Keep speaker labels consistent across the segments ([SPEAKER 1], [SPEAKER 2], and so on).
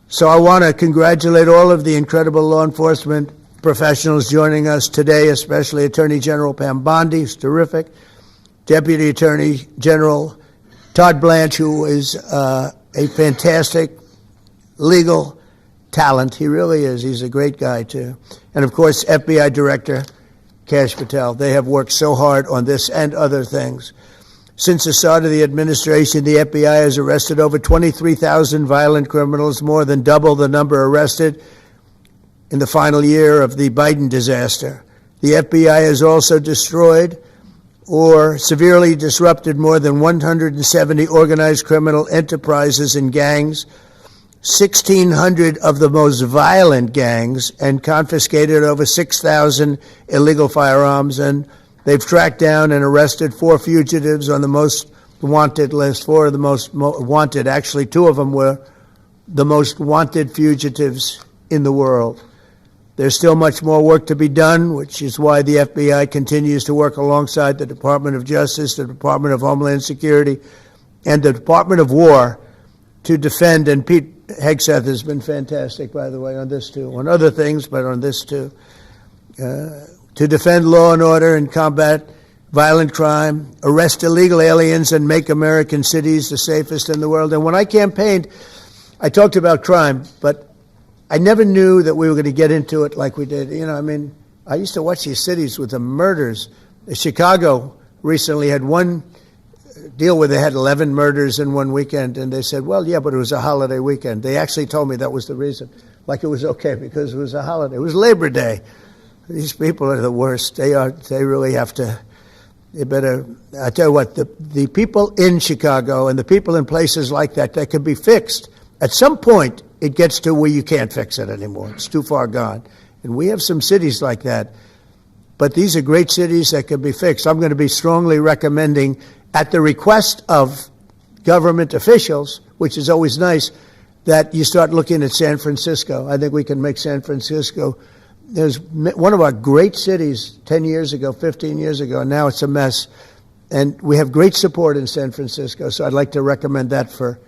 [SPEAKER 1] So I want to congratulate all of the incredible law enforcement professionals joining us today, especially Attorney General Pam Bondi, who's terrific, Deputy Attorney General Todd Blanche, who is a fantastic legal talent. He really is. He's a great guy, too. And, of course, FBI Director Kash Patel. They have worked so hard on this and other things. Since the start of the administration, the FBI has arrested over 23,000 violent criminals, more than double the number arrested in the final year of the Biden disaster. The FBI has also destroyed or severely disrupted more than 170 organized criminal enterprises and gangs, 1,600 of the most violent gangs, and confiscated over 6,000 illegal firearms. And they've tracked down and arrested 4 fugitives on the most wanted list, 4 of the most wanted. Actually, 2 of them were the most wanted fugitives in the world. There's still much more work to be done, which is why the FBI continues to work alongside the Department of Justice, the Department of Homeland Security, and the Department of War to defend. And Pete Hegseth has been fantastic, by the way, on this too, on other things, but on this too, to defend law and order and combat violent crime, arrest illegal aliens, and make American cities the safest in the world. And when I campaigned, I talked about crime, but I never knew that we were going to get into it like we did. You know, I mean, I used to watch these cities with the murders. Chicago recently had one deal where they had 11 murders in one weekend, and they said, well, yeah, but it was a holiday weekend. They actually told me that was the reason, like it was okay because it was a holiday. It was Labor Day. These people are the worst. They really have to, they better, I tell you what, the people in Chicago and the people in places like that can be fixed. At some point, it gets to where you can't fix it anymore. It's too far gone. And we have some cities like that. But these are great cities that can be fixed. I'm going to be strongly recommending, at the request of government officials, which is always nice, that you start looking at San Francisco. I think we can make San Francisco. There's one of our great cities 10 years ago, 15 years ago, and now it's a mess. And we have great support in San Francisco, so I'd like to recommend that for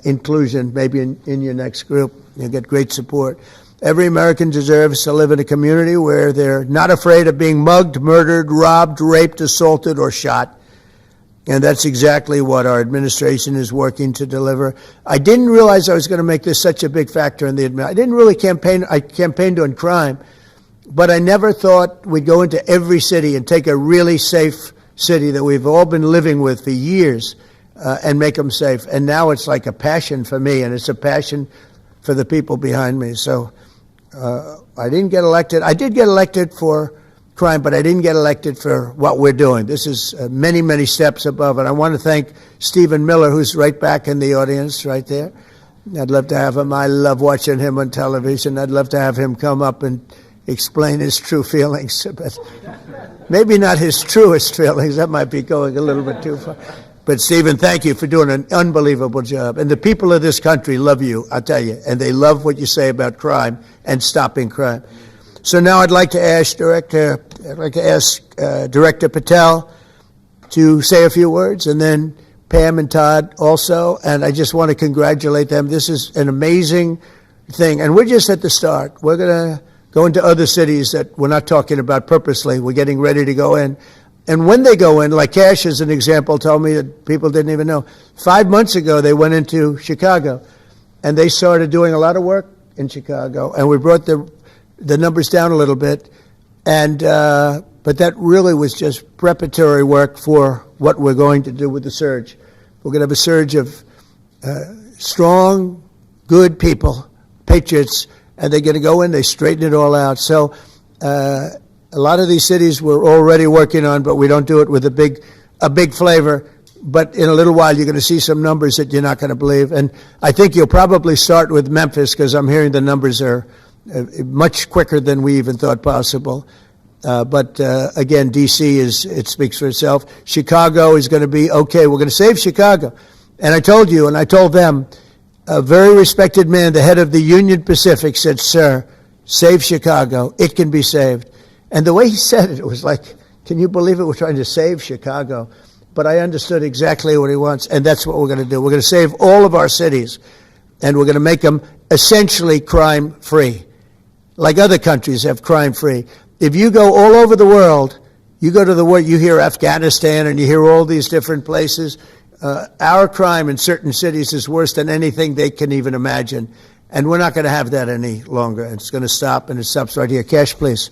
[SPEAKER 1] inclusion, maybe in your next group. You'll get great support. Every American deserves to live in a community where they're not afraid of being mugged, murdered, robbed, raped, assaulted, or shot. And that's exactly what our administration is working to deliver. I didn't realize I was going to make this such a big factor in the administration. I didn't really campaign. I campaigned on crime, but I never thought we'd go into every city and take a really safe city that we've all been living with for years and make them safe. And now it's like a passion for me, and it's a passion for the people behind me. So I didn't get elected. I did get elected for crime, but I didn't get elected for what we're doing. This is many, many steps above. And I want to thank Stephen Miller, who's right back in the audience right there. I'd love to have him. I love watching him on television. I'd love to have him come up and explain his true feelings. But maybe not his truest feelings. That might be going a little bit too far. But, Stephen, thank you for doing an unbelievable job. And the people of this country love you, I'll tell you, and they love what you say about crime and stopping crime. So now I'd like to ask Director Patel to say a few words, and then Pam and Todd also. And I just want to congratulate them. This is an amazing thing. And we're just at the start. We're going to go into other cities that we're not talking about purposely. We're getting ready to go in. And when they go in, like Kash as an example told me that people didn't even know. 5 months ago, they went into Chicago, and they started doing a lot of work in Chicago. And we brought the numbers down a little bit. And but that really was just preparatory work for what we're going to do with the surge. We're going to have a surge of strong, good people, patriots, and they're going to go in, they straighten it all out. So a lot of these cities we're already working on, but we don't do it with a big flavor. But in a little while, you're going to see some numbers that you're not going to believe. And I think you'll probably start with Memphis, because I'm hearing the numbers are much quicker than we even thought possible. But again, D.C. it speaks for itself. Chicago is going to be okay. We're going to save Chicago. And I told you, and I told them, a very respected man, the head of the Union Pacific, said, "Sir, save Chicago. It can be saved." And the way he said it, it was like, can you believe it? We're trying to save Chicago. But I understood exactly what he wants, and that's what we're going to do. We're going to save all of our cities, and we're going to make them essentially crime-free, like other countries have crime-free. If you go all over the world, you go to the world, you hear Afghanistan and you hear all these different places, our crime in certain cities is worse than anything they can even imagine. And we're not going to have that any longer. It's going to stop, and it stops right here. Kash, please.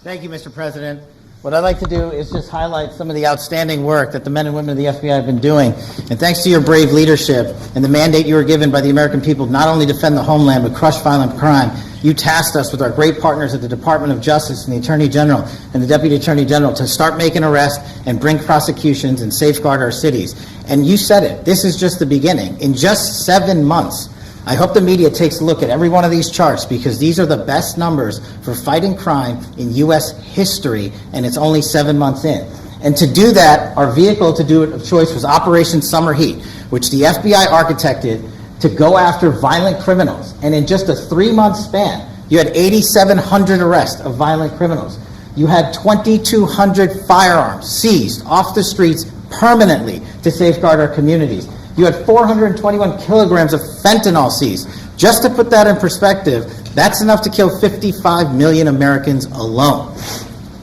[SPEAKER 2] Thank you, Mr. President. What I'd like to do is just highlight some of the outstanding work that the men and women of the FBI have been doing. And thanks to your brave leadership and the mandate you were given by the American people not only defend the homeland but crush violent crime, you tasked us with our great partners at the Department of Justice and the Attorney General and the Deputy Attorney General to start making arrests and bring prosecutions and safeguard our cities. And you said it. This is just the beginning. In just 7 months, I hope the media takes a look at every one of these charts, because these are the best numbers for fighting crime in U.S. history, and it's only 7 months in. And to do that, our vehicle to do it of choice was Operation Summer Heat, which the FBI architected to go after violent criminals. And in just a 3-month span, you had 8,700 arrests of violent criminals. You had 2,200 firearms seized off the streets permanently to safeguard our communities. You had 421 kilograms of fentanyl seized. Just to put that in perspective, that's enough to kill 55 million Americans alone.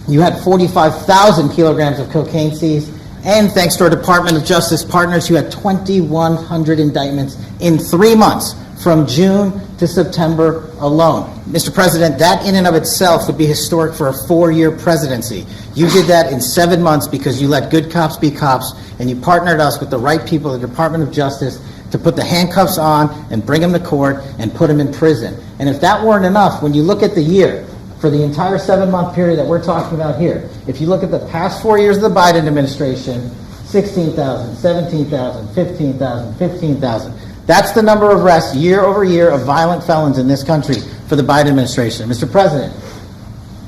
[SPEAKER 2] You had 45,000 kilograms of cocaine seized, and thanks to our Department of Justice partners, you had 2,100 indictments in 3 months, from June to September alone. Mr. President, that in and of itself would be historic for a 4-year presidency. You did that in 7 months because you let good cops be cops, and you partnered us with the right people at the Department of Justice to put the handcuffs on and bring them to court and put them in prison. And if that weren't enough, when you look at the year, for the entire 7-month period that we're talking about here, if you look at the past 4 years of the Biden administration, 16,000, 17,000, 15,000, 15,000. That's the number of arrests year over year of violent felons in this country for the Biden administration. Mr. President,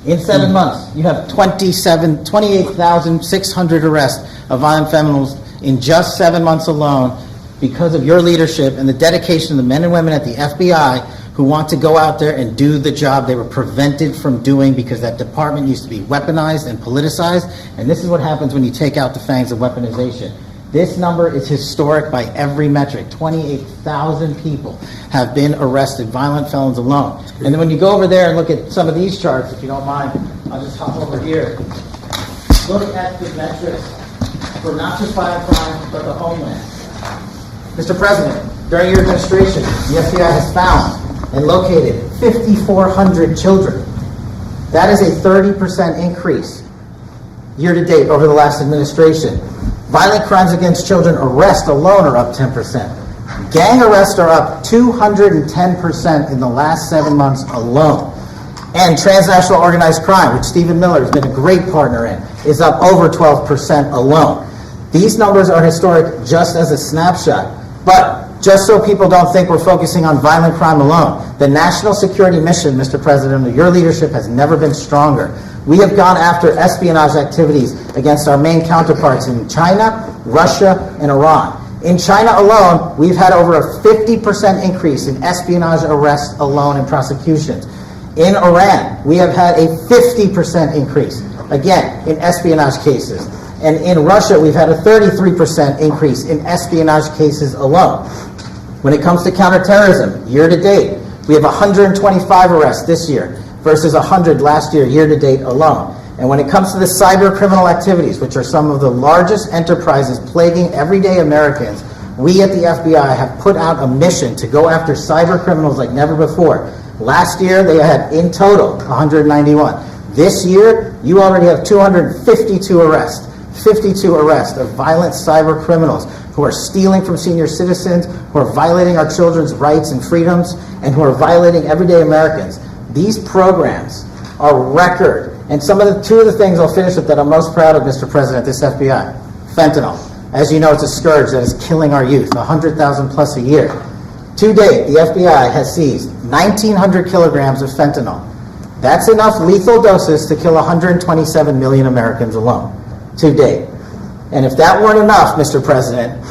[SPEAKER 2] in 7 months, you have 28,600 arrests of violent felons in just 7 months alone, because of your leadership and the dedication of the men and women at the FBI who want to go out there and do the job they were prevented from doing, because that department used to be weaponized and politicized. And this is what happens when you take out the fangs of weaponization. This number is historic by every metric. 28,000 people have been arrested, violent felons alone. And then when you go over there and look at some of these charts, if you don't mind, I'll just hop over here. Look at the metrics for not just violent crime, but the homeland. Mr. President, during your administration, the FBI has found and located 5,400 children. That is a 30% increase year to date over the last administration. Violent crimes against children arrests alone are up 10%. Gang arrests are up 210% in the last 7 months alone. And transnational organized crime, which Stephen Miller has been a great partner in, is up over 12% alone. These numbers are historic just as a snapshot. But just so people don't think we're focusing on violent crime alone, the national security mission, Mr. President, under your leadership has never been stronger. We have gone after espionage activities against our main counterparts in China, Russia, and Iran. In China alone, we've had over a 50% increase in espionage arrests alone and prosecutions. In Iran, we have had a 50% increase, again, in espionage cases. And in Russia, we've had a 33% increase in espionage cases alone. When it comes to counterterrorism, year to date, we have 125 arrests this year versus 100 last year, year to date alone. And when it comes to the cyber criminal activities, which are some of the largest enterprises plaguing everyday Americans, we at the FBI have put out a mission to go after cyber criminals like never before. Last year, they had in total 191. This year, you already have 252 arrests. 52 arrests of violent cyber criminals who are stealing from senior citizens, who are violating our children's rights and freedoms, and who are violating everyday Americans. These programs are record. And two of the things I'll finish with that I'm most proud of, Mr. President, this FBI. Fentanyl. As you know, it's a scourge that is killing our youth, 100,000 plus a year. To date, the FBI has seized 1,900 kilograms of fentanyl. That's enough lethal doses to kill 127 million Americans alone. To date. And if that weren't enough, Mr. President,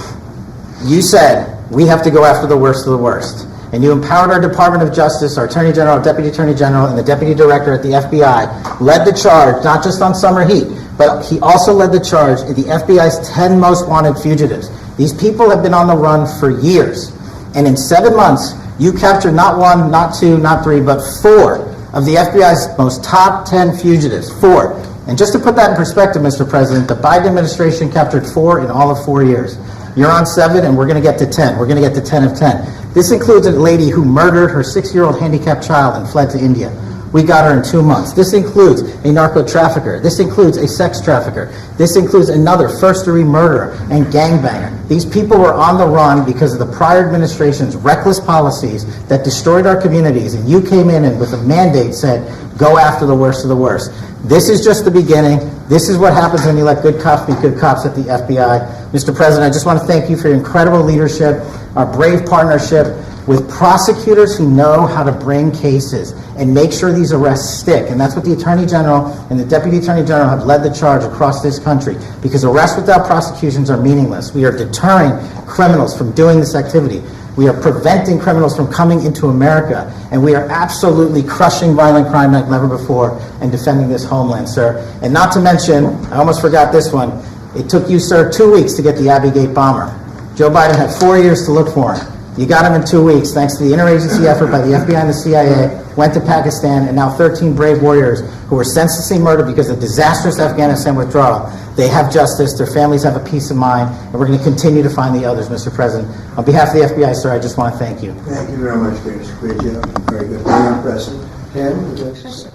[SPEAKER 2] you said we have to go after the worst of the worst. And you empowered our Department of Justice, our Attorney General, Deputy Attorney General, and the Deputy Director at the FBI, led the charge, not just on summer heat, but he also led the charge in the FBI's 10 most wanted fugitives. These people have been on the run for years. And in 7 months, You captured not one, not two, not three, but 4 of the FBI's most top 10 fugitives. 4. And just to put that in perspective, Mr. President, the Biden administration captured 4 in all of 4 years. You're on 7, and we're going to get to 10. We're going to get to 10 of 10. This includes a lady who murdered her 6-year-old handicapped child and fled to India. We got her in 2 months. This includes a narco trafficker. This includes a sex trafficker. This includes another first-degree murderer and gangbanger. These people were on the run because of the prior administration's reckless policies that destroyed our communities, and you came in and with a mandate said, go after the worst of the worst. This is just the beginning. This is what happens when you let good cops be good cops at the FBI. Mr. President, I just want to thank you for your incredible leadership, our brave partnership with prosecutors who know how to bring cases and make sure these arrests stick. And that's what the Attorney General and the Deputy Attorney General have led the charge across this country, because arrests without prosecutions are meaningless. We are deterring criminals from doing this activity. We are preventing criminals from coming into America, and we are absolutely crushing violent crime like never before and defending this homeland, sir. And not to mention, I almost forgot this one, it took you, sir, 2 weeks to get the Abbey Gate bomber. Joe Biden had 4 years to look for him. You got him in 2 weeks, thanks to the interagency effort by the FBI and the CIA, went to Pakistan, and now 13 brave warriors who were senselessly murdered because of disastrous Afghanistan withdrawal. They have justice, their families have a peace of mind, and we're going to continue to find the others, Mr. President. On behalf of the FBI, sir, I just want to thank you.
[SPEAKER 1] Thank you very much, Chris. Great job. Very good. Very impressive. Ken, would you like to say?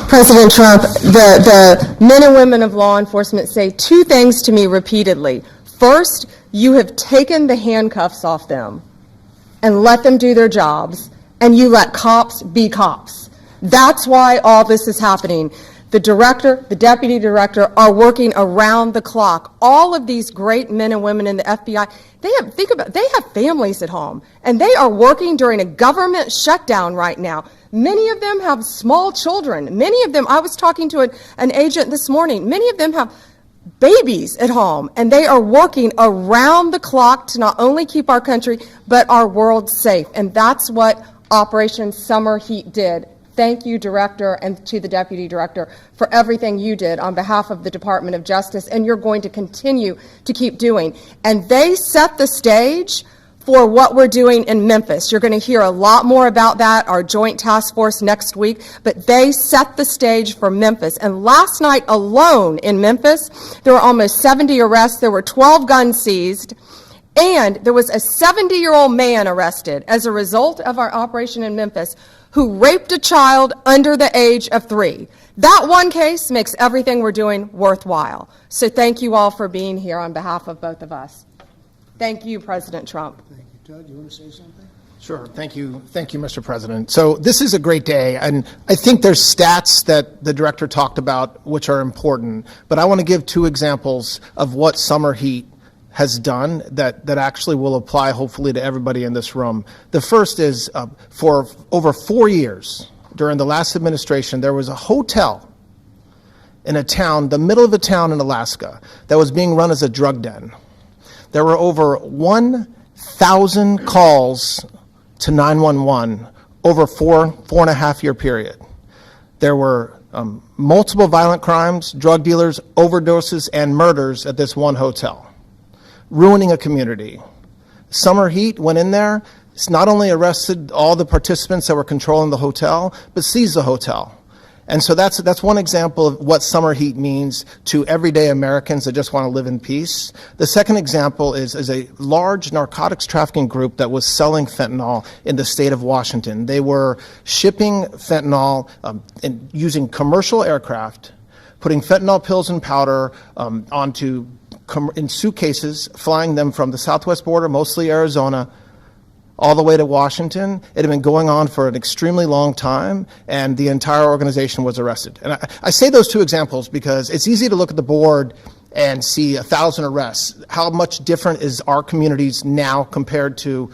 [SPEAKER 3] President Trump, the men and women of law enforcement say 2 things to me repeatedly. First, you have taken the handcuffs off them and let them do their jobs, and you let cops be cops. That's why all this is happening. The director, the deputy director are working around the clock. All of these great men and women in the FBI, they have families at home, and they are working during a government shutdown right now. Many of them have small children. Many of them, I was talking to an agent this morning, many of them have babies at home, and they are working around the clock to not only keep our country, but our world safe. And that's what Operation Summer Heat did. Thank you, Director, and to the Deputy Director for everything you did on behalf of the Department of Justice, and you're going to continue to keep doing. And they set the stage for what we're doing in Memphis. You're going to hear a lot more about that, our joint task force next week, but they set the stage for Memphis. And last night alone in Memphis, there were almost 70 arrests, there were 12 guns seized, and there was a 70-year-old man arrested as a result of our operation in Memphis who raped a child under the age of 3. That one case makes everything we're doing worthwhile. So thank you all for being here on behalf of both of us. Thank you, President Trump.
[SPEAKER 1] Thank you. Todd, you want to say something?
[SPEAKER 4] Sure. Thank you, Mr. President. So this is a great day, and I think there's stats that the director talked about which are important, but I want to give 2 examples of what Summer Heat has done that actually will apply hopefully to everybody in this room. The first is for over 4 years during the last administration, there was a hotel in a town, the middle of a town in Alaska, that was being run as a drug den. There were over 1,000 calls to 911 over four and a half year period. There were multiple violent crimes, drug dealers, overdoses, and murders at this one hotel, ruining a community. Summer Heat went in there, not only arrested all the participants that were controlling the hotel, but seized the hotel. And so that's one example of what Summer Heat means to everyday Americans that just want to live in peace. The second example is a large narcotics trafficking group that was selling fentanyl in the state of Washington. They were shipping fentanyl and using commercial aircraft, putting fentanyl pills and powder in suitcases, flying them from the southwest border, mostly Arizona, all the way to Washington. It had been going on for an extremely long time, and the entire organization was arrested. And I say those 2 examples because it's easy to look at the board and see 1,000 arrests. How much different is our communities now compared to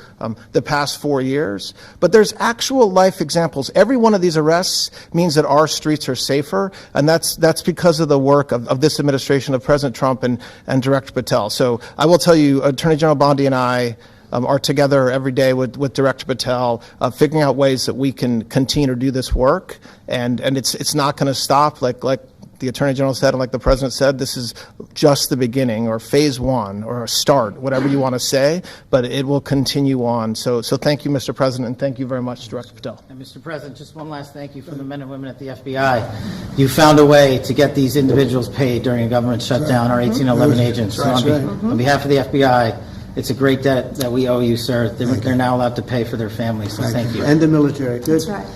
[SPEAKER 4] the past 4 years? But there's actual life examples. Every one of these arrests means that our streets are safer, and that's because of the work of this administration, of President Trump and Director Patel. So I will tell you, Attorney General Bondi and I are together every day with Director Patel, figuring out ways that we can continue to do this work, and it's not going to stop. Like the Attorney General said, and like the President said, this is just the beginning, or phase one, or a start, whatever you want to say, but it will continue on. So thank you, Mr. President, and thank you very much, Director Patel.
[SPEAKER 2] And Mr. President, just one last thank you from the men and women at the FBI. You found a way to get these individuals paid during a government shutdown, our 1811 agents. So on behalf of the FBI, it's a great debt that we owe you, sir. They're now allowed to pay for their families, so thank you.
[SPEAKER 1] And the military. Good.
[SPEAKER 3] That's right.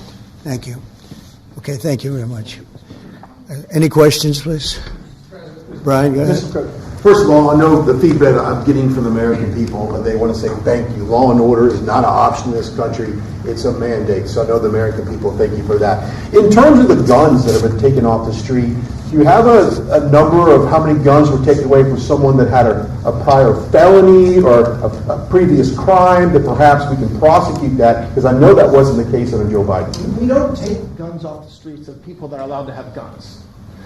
[SPEAKER 1] Thank you. Okay, thank you very much. Any questions, please? Brian, go ahead.
[SPEAKER 5] First of all, I know the feedback I'm getting from the American people, and they want to say thank you. Law and order is not an option in this country. It's a mandate. So I know the American people thank you for that. In terms of the guns that have been taken off the street, do you have a number of how many guns were taken away from someone that had a prior felony or a previous crime, that perhaps we can prosecute that? Because I know that wasn't the case under Joe Biden.
[SPEAKER 4] We don't take guns off the streets of people that are allowed to have guns.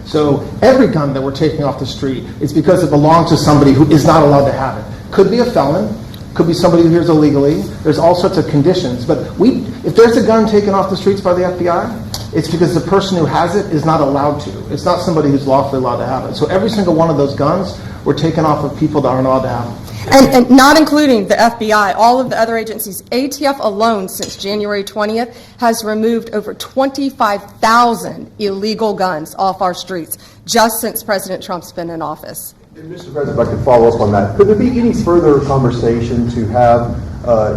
[SPEAKER 4] So every gun that we're taking off the street is because it belongs to somebody who is not allowed to have it. Could be a felon, could be somebody who hears illegally. There's all sorts of conditions. But if there's a gun taken off the streets by the FBI, it's because the person who has it is not allowed to. It's not somebody who's lawfully allowed to have it. So every single one of those guns were taken off of people that aren't allowed to have them.
[SPEAKER 3] And not including the FBI, all of the other agencies. ATF alone, since January 20th, has removed over 25,000 illegal guns off our streets, just since President Trump's been in office.
[SPEAKER 5] And Mr. President, if I could follow up on that, could there be any further conversation to have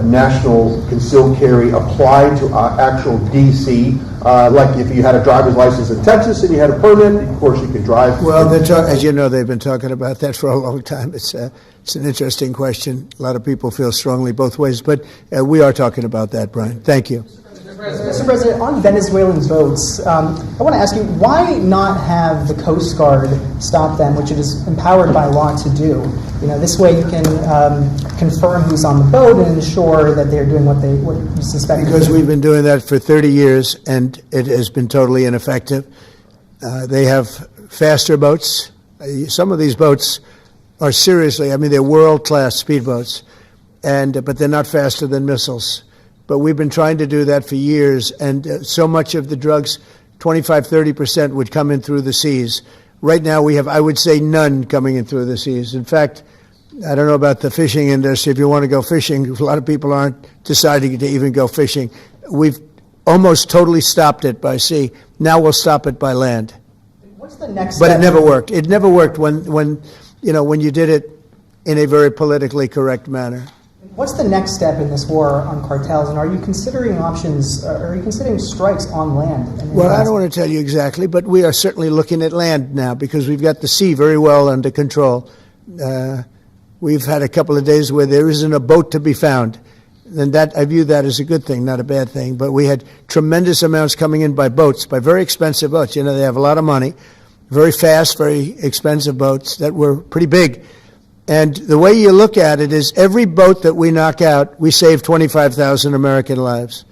[SPEAKER 5] national concealed carry applied to actual D.C.? Like if you had a driver's license in Texas and you had a permit, of course you could drive.
[SPEAKER 1] Well, as you know, they've been talking about that for a long time. It's an interesting question. A lot of people feel strongly both ways, but we are talking about that, Brian. Thank you.
[SPEAKER 6] Mr. President, on Venezuelan boats, I want to ask you, why not have the Coast Guard stop them, which it is empowered by law to do? This way you can confirm who's on the boat and ensure that they're doing what you suspect.
[SPEAKER 1] Because we've been doing that for 30 years, and it has been totally ineffective. They have faster boats. Some of these boats are seriously, they're world-class speedboats, but they're not faster than missiles. But we've been trying to do that for years, and so much of the drugs, 25-30%, would come in through the seas. Right now we have, I would say, none coming in through the seas. In fact, I don't know about the fishing industry. If you want to go fishing, a lot of people aren't deciding to even go fishing. We've almost totally stopped it by sea. Now we'll stop it by land.
[SPEAKER 6] What's the next
[SPEAKER 1] But
[SPEAKER 6] step?
[SPEAKER 1] it never worked. It never worked when you did it in a very politically correct manner.
[SPEAKER 6] What's the next step in this war on cartels, and are you considering options, are you considering strikes on land?
[SPEAKER 1] Well, I don't want to tell you exactly, but we are certainly looking at land now because we've got the sea very well under control. We've had a couple of days where there isn't a boat to be found. And that, I view that as a good thing, not a bad thing. But we had tremendous amounts coming in by boats, by very expensive boats. They have a lot of money, very fast, very expensive boats that were pretty big. And the way you look at it is every boat that we knock out, we save 25,000 American lives.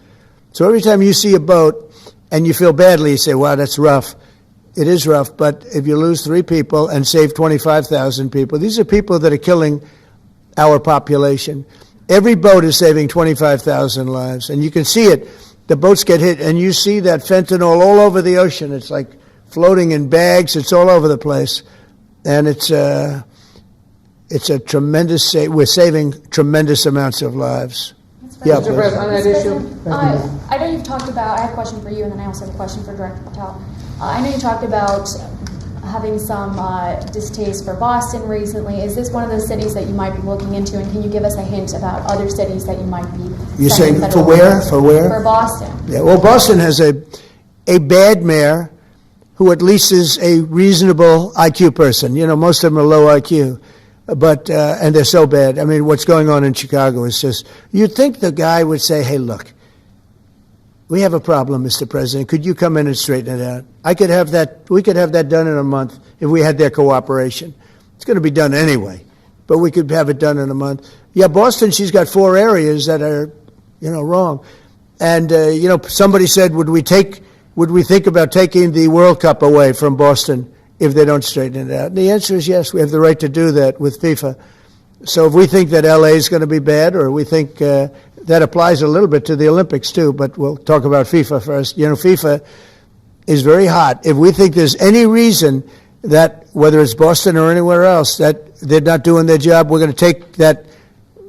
[SPEAKER 1] So every time you see a boat and you feel badly, you say, wow, that's rough. It is rough, but if you lose 3 people and save 25,000 people, these are people that are killing our population. Every boat is saving 25,000 lives, and you can see it. The boats get hit, and you see that fentanyl all over the ocean. It's like floating in bags. It's all over the place, and it's a tremendous. We're saving tremendous amounts of lives. Yeah,
[SPEAKER 7] Mr.
[SPEAKER 6] President, on that issue.
[SPEAKER 7] I know you've talked about, I have a question for you, and then I also have a question for Director Patel. I know you talked about having some distaste for Boston recently. Is this one of those cities that you might be looking into, and can you give us a hint about other cities that you might be?
[SPEAKER 1] You're saying for where? For where?
[SPEAKER 7] For Boston.
[SPEAKER 1] Yeah, well, Boston has a bad mayor who at least is a reasonable IQ person. Most of them are low IQ. But and they're so bad. What's going on in Chicago is just, you'd think the guy would say, hey, look, we have a problem, Mr. President. Could you come in and straighten it out? We could have that done in a month if we had their cooperation. It's going to be done anyway, but we could have it done in a month. Yeah, Boston, she's got 4 areas that are, wrong. And, somebody said, would we think about taking the World Cup away from Boston if they don't straighten it out? And the answer is yes, we have the right to do that with FIFA. So if we think that LA is going to be bad, or we think that applies a little bit to the Olympics too, but we'll talk about FIFA first. FIFA is very hot. If we think there's any reason that, whether it's Boston or anywhere else, that they're not doing their job, we're going to take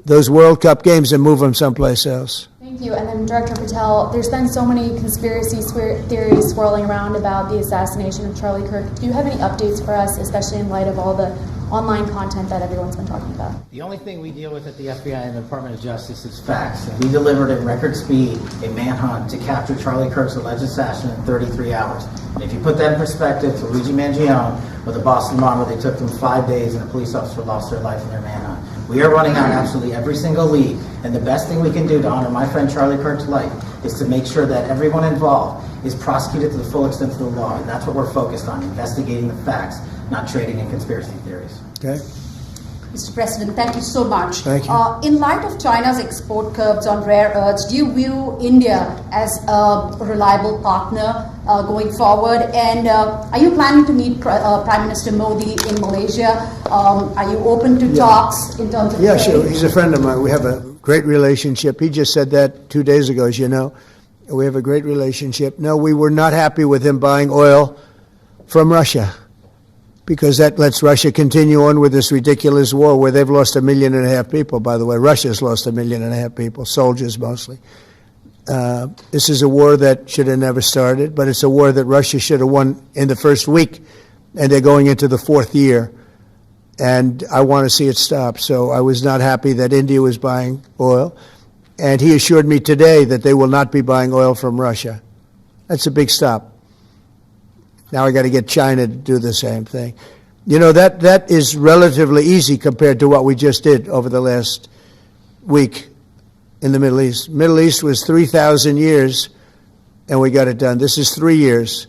[SPEAKER 1] those World Cup games and move them someplace else.
[SPEAKER 7] Thank you. And then Director Patel, there's been so many conspiracy theories swirling around about the assassination of Charlie Kirk. Do you have any updates for us, especially in light of all the online content that everyone's been talking about?
[SPEAKER 2] The only thing we deal with at the FBI and the Department of Justice is facts. And we delivered at record speed a manhunt to capture Charlie Kirk's alleged assassin in 33 hours. And if you put that in perspective to Luigi Mangione or the Boston bomber, they took them 5 days and a police officer lost their life in their manhunt. We are running on absolutely every single lead. And the best thing we can do to honor my friend Charlie Kirk's life is to make sure that everyone involved is prosecuted to the full extent of the law. And that's what we're focused on, investigating the facts, not trading in conspiracy theories.
[SPEAKER 1] Okay?
[SPEAKER 8] Mr. President, thank you so much.
[SPEAKER 1] Thank you.
[SPEAKER 8] In light of China's export curbs on rare earths, do you view India as a reliable partner going forward? And are you planning to meet Prime Minister Modi in Malaysia? Are you open to talks in terms of
[SPEAKER 1] Yeah,
[SPEAKER 8] trade?
[SPEAKER 1] sure. He's a friend of mine. We have a great relationship. He just said that 2 days ago, as you know. We have a great relationship. No, we were not happy with him buying oil from Russia, because that lets Russia continue on with this ridiculous war where they've lost 1.5 million people, by the way. Russia's lost 1.5 million people, soldiers mostly. This is a war that should have never started, but it's a war that Russia should have won in the first week, and they're going into the 4th year. And I want to see it stop. So I was not happy that India was buying oil. And he assured me today that they will not be buying oil from Russia. That's a big stop. Now I got to get China to do the same thing. You know, that is relatively easy compared to what we just did over the last week in the Middle East. Middle East was 3,000 years, and we got it done. This is 3 years,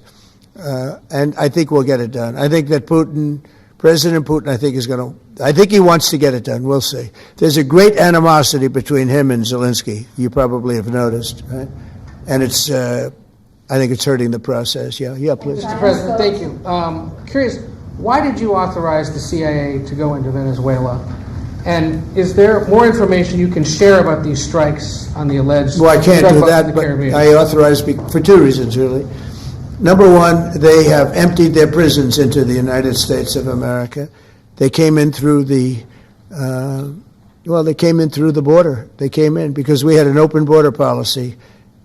[SPEAKER 1] and I think we'll get it done. I think that President Putin, I think he wants to get it done. We'll see. There's a great animosity between him and Zelensky. You probably have noticed, right? And it's, I think it's hurting the process. Yeah, please.
[SPEAKER 9] Mr. President, thank you. Curious, why did you authorize the CIA to go into Venezuela? And is there more information you can share about these strikes on the alleged
[SPEAKER 1] Well, I can't
[SPEAKER 9] drug
[SPEAKER 1] do
[SPEAKER 9] bust in
[SPEAKER 1] that,
[SPEAKER 9] the
[SPEAKER 1] but
[SPEAKER 9] Caribbean?
[SPEAKER 1] I authorized for 2 reasons, really. Number one, they have emptied their prisons into the United States of America. They came in through the border. They came in because we had an open border policy.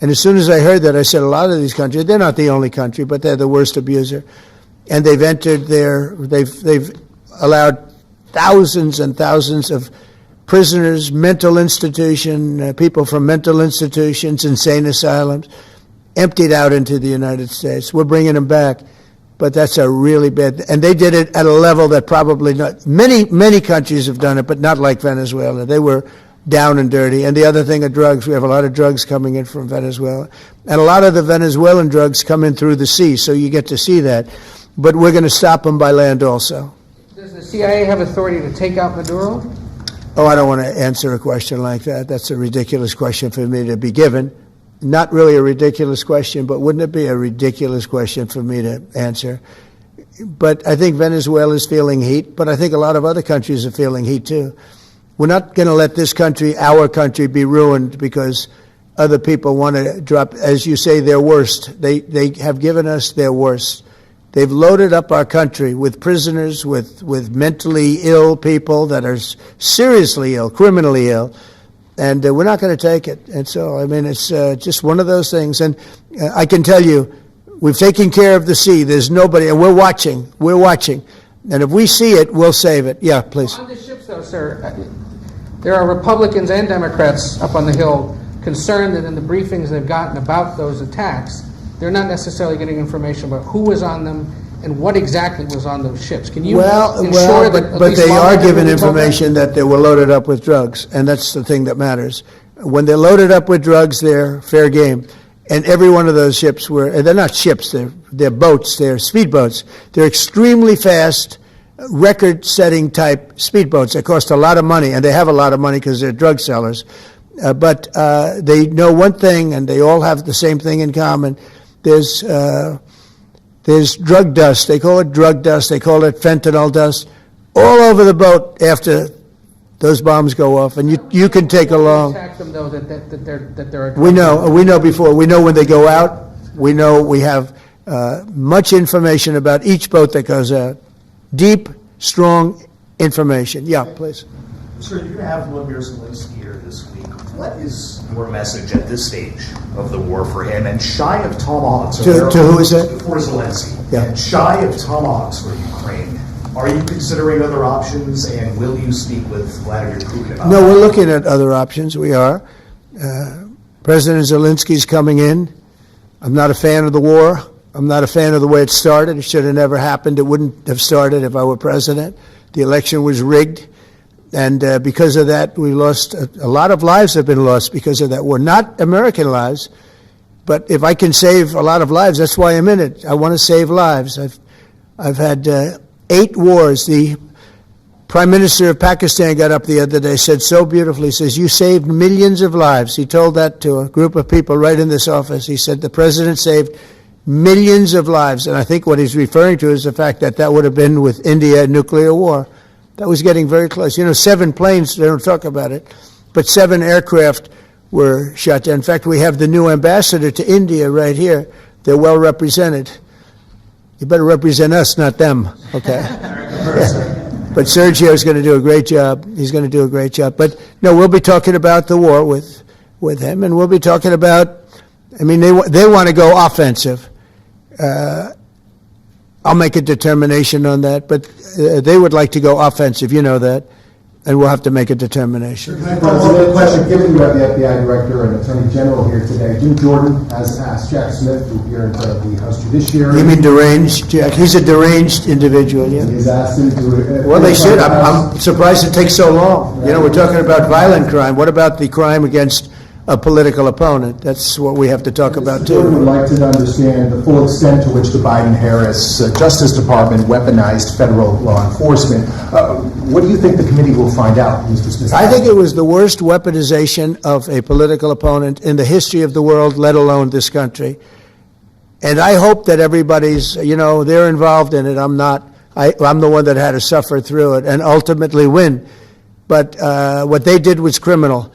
[SPEAKER 1] And as soon as I heard that, I said, a lot of these countries, they're not the only country, but they're the worst abuser. And they've entered they've allowed thousands and thousands of prisoners, mental institution, people from mental institutions, insane asylums, emptied out into the United States. We're bringing them back, but that's a really bad, and they did it at a level that probably not, many countries have done it, but not like Venezuela. They were down and dirty. And the other thing are drugs. We have a lot of drugs coming in from Venezuela. And a lot of the Venezuelan drugs come in through the sea, so you get to see that. But we're going to stop them by land also.
[SPEAKER 9] Does the CIA have authority to take out Maduro?
[SPEAKER 1] Oh, I don't want to answer a question like that. That's a ridiculous question for me to be given. Not really a ridiculous question, but wouldn't it be a ridiculous question for me to answer? But I think Venezuela is feeling heat, but I think a lot of other countries are feeling heat too. We're not going to let this country, our country, be ruined because other people want to drop, as you say, their worst. They have given us their worst. They've loaded up our country with prisoners, with mentally ill people that are seriously ill, criminally ill, and we're not going to take it. And so, I mean, it's just one of those things. And I can tell you, we've taken care of the sea. There's nobody, and we're watching. We're watching. And if we see it, we'll save it. Yeah, please.
[SPEAKER 9] On the ships, though, sir, there are Republicans and Democrats up on the Hill concerned that in the briefings they've gotten about those attacks, they're not necessarily getting information about who was on them and what exactly was on those ships. Can you ensure that at
[SPEAKER 1] but
[SPEAKER 9] least
[SPEAKER 1] they
[SPEAKER 9] one
[SPEAKER 1] are
[SPEAKER 9] of them
[SPEAKER 1] given
[SPEAKER 9] will be told
[SPEAKER 1] information that they were loaded up with drugs, and that's the thing that matters. When they're loaded up with drugs, they're fair game. And every one of those ships they're not ships, they're boats, they're speedboats. They're extremely fast, record-setting type speedboats that cost a lot of money, and they have a lot of money because they're drug sellers. But they know one thing, and they all have the same thing in common. There's drug dust. They call it drug dust. They call it fentanyl dust all over the boat after those bombs go off. And you can take along.
[SPEAKER 9] attack them, though, that there are
[SPEAKER 1] We know before. We know when they go out. We know we have much information about each boat that goes out. Deep, strong information. Yeah, please.
[SPEAKER 10] Sir, you're going to have Vladimir Zelensky here this week. What is your message at this stage of the war for him? And shy of tomahawks,
[SPEAKER 1] To who is that?
[SPEAKER 10] For Zelensky.
[SPEAKER 1] Yeah.
[SPEAKER 10] And shy of tomahawks for Ukraine. Are you considering other options, and will you speak with Vladimir Putin about
[SPEAKER 1] No,
[SPEAKER 10] that?
[SPEAKER 1] we're looking at other options. We are. President Zelensky's coming in. I'm not a fan of the war. I'm not a fan of the way it started. It should have never happened. It wouldn't have started if I were president. The election was rigged. And because of that, we lost a lot of lives have been lost because of that war. Not American lives, but if I can save a lot of lives, that's why I'm in it. I want to save lives. I've had 8 wars. The Prime Minister of Pakistan got up the other day, said so beautifully, says, you saved millions of lives. He told that to a group of people right in this office. He said the president saved millions of lives. And I think what he's referring to is the fact that that would have been with India a nuclear war. That was getting very close. 7 planes, they don't talk about it, but 7 aircraft were shot down. In fact, we have the new ambassador to India right here. They're well represented. You better represent us, not them, okay? Yeah. But Sergio's going to do a great job. He's going to do a great job. But no, we'll be talking about the war with him, and we'll be talking about, they want to go offensive. I'll make a determination on that, but they would like to go offensive, you know that, and we'll have to make a determination.
[SPEAKER 11] President, question, given you have the FBI Director and Attorney General here today, Jim Jordan has asked Jack Smith, who appeared into the House Judiciary.
[SPEAKER 1] You mean deranged, Jack? He's a deranged individual, yeah.
[SPEAKER 11] He's asked him to...
[SPEAKER 1] Well, they should. I'm surprised it takes so long. We're talking about violent crime. What about the crime against a political opponent? That's what we have to talk about,
[SPEAKER 11] Mr. Jordan
[SPEAKER 1] too.
[SPEAKER 11] would like to understand the full extent to which the Biden-Harris Justice Department weaponized federal law enforcement. What do you think the committee will find out, Mr. Smith?
[SPEAKER 1] I think it was the worst weaponization of a political opponent in the history of the world, let alone this country. And I hope that everybody's, they're involved in it. I'm not. I'm the one that had to suffer through it and ultimately win. But what they did was criminal.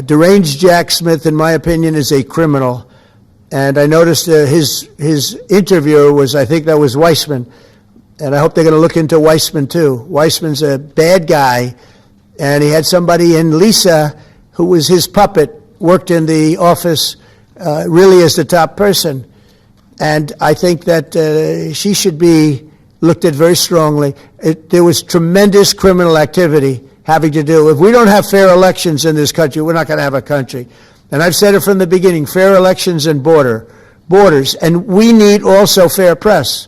[SPEAKER 1] Deranged Jack Smith, in my opinion, is a criminal. And I noticed his interviewer was, I think that was Weissman. And I hope they're going to look into Weissman, too. Weissman's a bad guy. And he had somebody in Lisa, who was his puppet, worked in the office really as the top person. And I think that she should be looked at very strongly. There was tremendous criminal activity having to do. If we don't have fair elections in this country, we're not going to have a country. And I've said it from the beginning, fair elections and borders. And we need also fair press,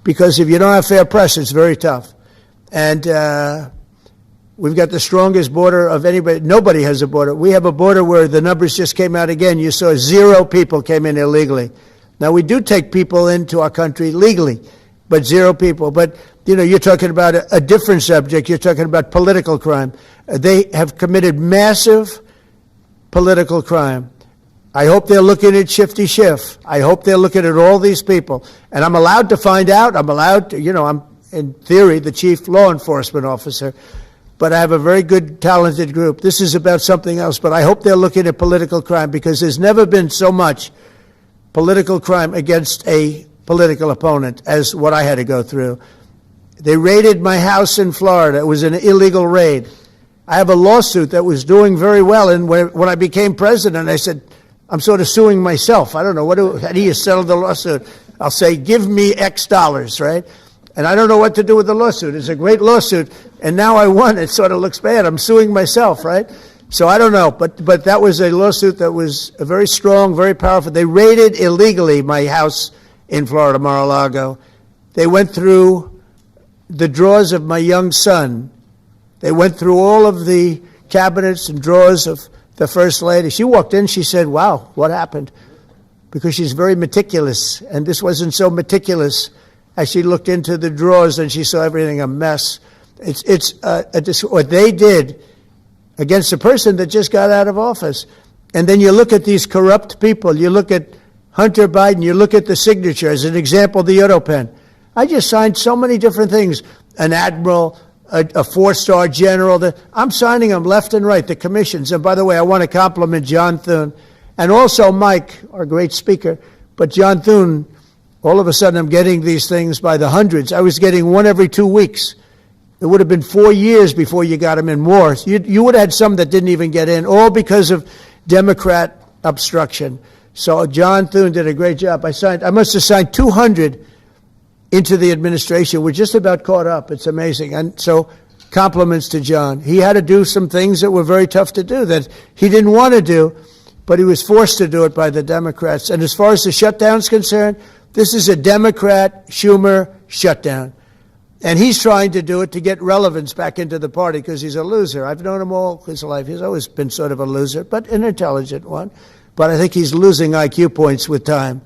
[SPEAKER 1] because if you don't have fair press, it's very tough. And we've got the strongest border of anybody. Nobody has a border. We have a border where the numbers just came out again. You saw 0 people came in illegally. Now, we do take people into our country legally, but 0 people. But you're talking about a different subject. You're talking about political crime. They have committed massive political crime. I hope they're looking at Shifty Schiff. I hope they're looking at all these people. And I'm allowed to find out. I'm allowed to, I'm, in theory, the chief law enforcement officer. But I have a very good, talented group. This is about something else. But I hope they're looking at political crime, because there's never been so much political crime against a political opponent as what I had to go through. They raided my house in Florida. It was an illegal raid. I have a lawsuit that was doing very well, and when I became president, I said, I'm sort of suing myself. I don't know, how do you settle the lawsuit? I'll say, give me X dollars, right? And I don't know what to do with the lawsuit. It's a great lawsuit, and now I won. It sort of looks bad. I'm suing myself, right? So I don't know, but that was a lawsuit that was very strong, very powerful. They raided illegally my house in Florida, Mar-a-Lago. They went through the drawers of my young son. They went through all of the cabinets and drawers of the First Lady. She walked in, she said, wow, what happened? Because she's very meticulous, and this wasn't so meticulous. As she looked into the drawers and she saw everything a mess. What they did against a person that just got out of office. And then you look at these corrupt people. You look at Hunter Biden. You look at the signature. As an example, the Europen. I just signed so many different things. An admiral, a 4-star general. I'm signing them left and right, the commissions. And by the way, I want to compliment John Thune and also Mike, our great speaker. But John Thune All of a sudden, I'm getting these things by the hundreds. I was getting one every 2 weeks. It would have been 4 years before you got them in more. You would have had some that didn't even get in, all because of Democrat obstruction. So John Thune did a great job. I must have signed 200 into the administration. We're just about caught up. It's amazing. And so compliments to John. He had to do some things that were very tough to do that he didn't want to do, but he was forced to do it by the Democrats. And as far as the shutdown's concerned, this is a Democrat Schumer shutdown. And he's trying to do it to get relevance back into the party because he's a loser. I've known him all his life. He's always been sort of a loser, but an intelligent one. But I think he's losing IQ points with time.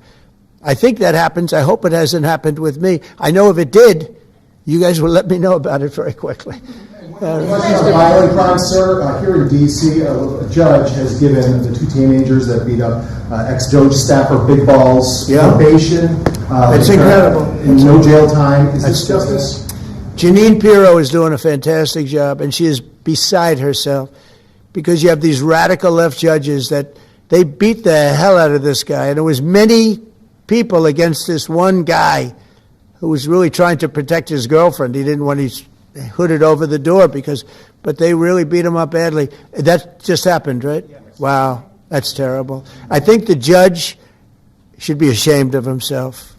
[SPEAKER 1] I think that happens. I hope it hasn't happened with me. I know if it did, you guys will let me know about it very quickly.
[SPEAKER 11] Questions on violent crime, sir. Here in D.C., a judge has given the two teenagers that beat up ex-Doge staffer Big Balls probation.
[SPEAKER 1] It's incredible.
[SPEAKER 11] No jail time. Is this justice?
[SPEAKER 1] Jeanine Pirro is doing a fantastic job, and she is beside herself because you have these radical left judges that they beat the hell out of this guy. And there was many people against this one guy who was really trying to protect his girlfriend. He didn't want to hooded over the door but they really beat him up badly. That just happened, right? Wow, that's terrible. I think the judge should be ashamed of himself.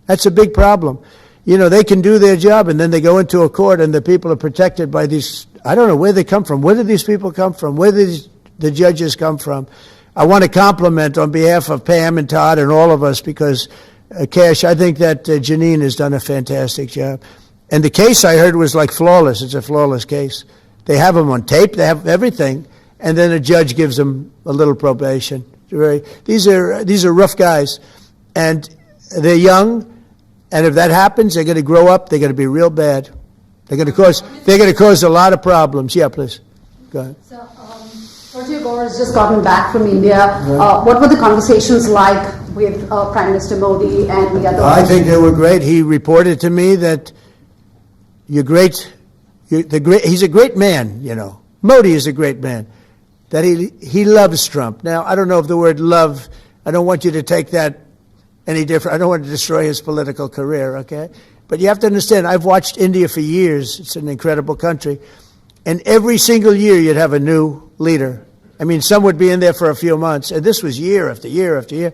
[SPEAKER 1] That's a big problem. You know, they can do their job and then they go into a court and the people are protected by these, I don't know where they come from. Where do these people come from? Where do the judges come from? I want to compliment on behalf of Pam and Todd and all of us because, Kash, I think that Jeanine has done a fantastic job. And the case I heard was like flawless. It's a flawless case. They have them on tape. They have everything. And then a judge gives them a little probation. These are rough guys. And they're young. And if that happens, they're going to grow up. They're going to be real bad. They're going to cause a lot of problems. Yeah, please. Go ahead.
[SPEAKER 8] So, Sergio Gore has just gotten back from India. What were the conversations like with Prime Minister Modi and the other?
[SPEAKER 1] I think they were great. He reported to me that he's a great man, you know. Modi is a great man. That he loves Trump. Now, I don't know if the word love, I don't want you to take that any different. I don't want to destroy his political career, okay? But you have to understand, I've watched India for years. It's an incredible country. And every single year you'd have a new leader. I mean, some would be in there for a few months. And this was year after year after year.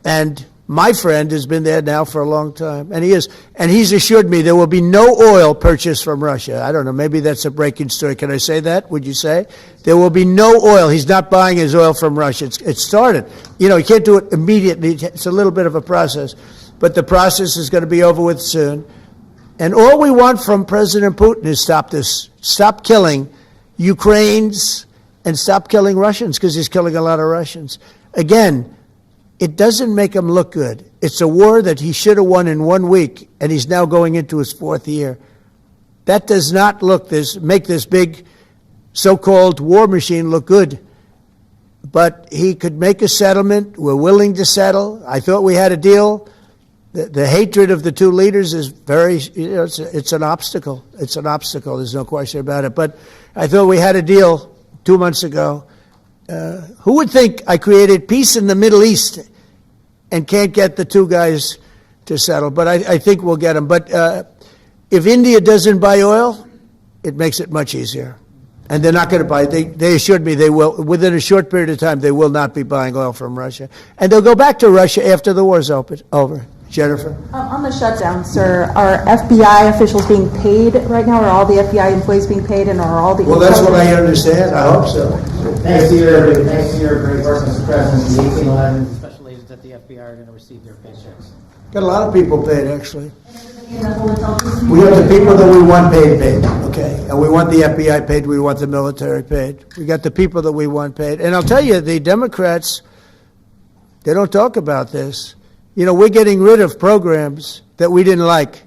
[SPEAKER 1] And my friend has been there now for a long time, and he's assured me there will be no oil purchased from Russia. I don't know, maybe that's a breaking story. Can I say that? Would you say? There will be no oil. He's not buying his oil from Russia. It started. You know, you can't do it immediately. It's a little bit of a process, but the process is going to be over with soon. And all we want from President Putin is stop this. Stop killing Ukrainians and stop killing Russians because he's killing a lot of Russians. Again, it doesn't make him look good. It's a war that he should have won in 1 week, and he's now going into his 4th year. That does not make this big so-called war machine look good. But he could make a settlement. We're willing to settle. I thought we had a deal. The hatred of the two leaders is it's an obstacle. It's an obstacle. There's no question about it. But I thought we had a deal 2 months ago. Who would think I created peace in the Middle East and can't get the two guys to settle? But I think we'll get them. But if India doesn't buy oil, it makes it much easier. And they're not going to buy it. They assured me they will. Within a short period of time, they will not be buying oil from Russia. And they'll go back to Russia after the war's over. Jennifer?
[SPEAKER 12] On the shutdown, sir, are FBI officials being paid right now? Are all the FBI employees being paid, and are all the...
[SPEAKER 1] Well, that's what I understand. I hope so.
[SPEAKER 2] Thanks to your great work, Mr. President, the 1811 special agents at the FBI are going to receive their paychecks.
[SPEAKER 1] Got a lot of people paid, actually. We have the people that we want paid, okay? And we want the FBI paid, we want the military paid. We got the people that we want paid. And I'll tell you, the Democrats, they don't talk about this. You know, we're getting rid of programs that we didn't like,